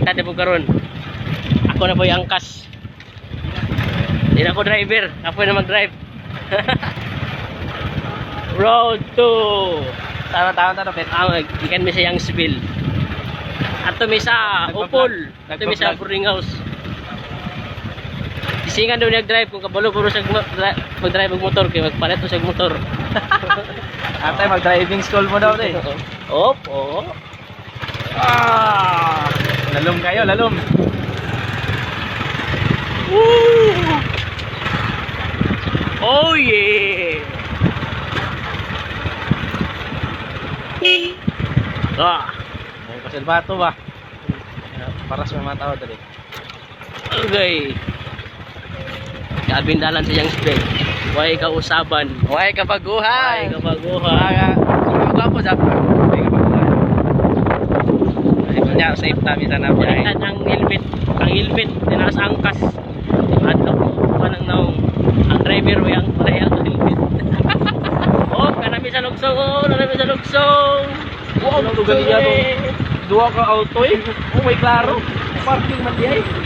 baliktad na po karon. Ako na po yung angkas. Hindi na ako driver. Ako na mag-drive. Road to Tama, bet. ikan mi sa Youngsville. Ato mi sa Upol. Ato mi sa boarding house. Isingan daw nag-drive kung kabalo puro sa mag-drive ng motor kay magpalit to sa motor. Ate, mag-driving school mo daw eh. Opo. Lalom kayo, lalom. Woo! Oh yeah. May pasilbato ba? Para sa mga tao dali. Okay. Kabindalan sa Youngsville. Way kausaban. Huwag kapaguhan. Way kabaguhan. Gwapo dapat. Huwag kapaguhan. Ay, kanya, safe namin na nabiyahe. Baliktad ang helmet. Ang helmet tinaas angkas. Adlo kanang naong ang driver way ang pareha ang helmet. Oh, kanami sa lugsong. Kanami sa lugsong. Wow, lugar niya to. Dua ka auto eh. Oh, may klaro. Parking man di ay.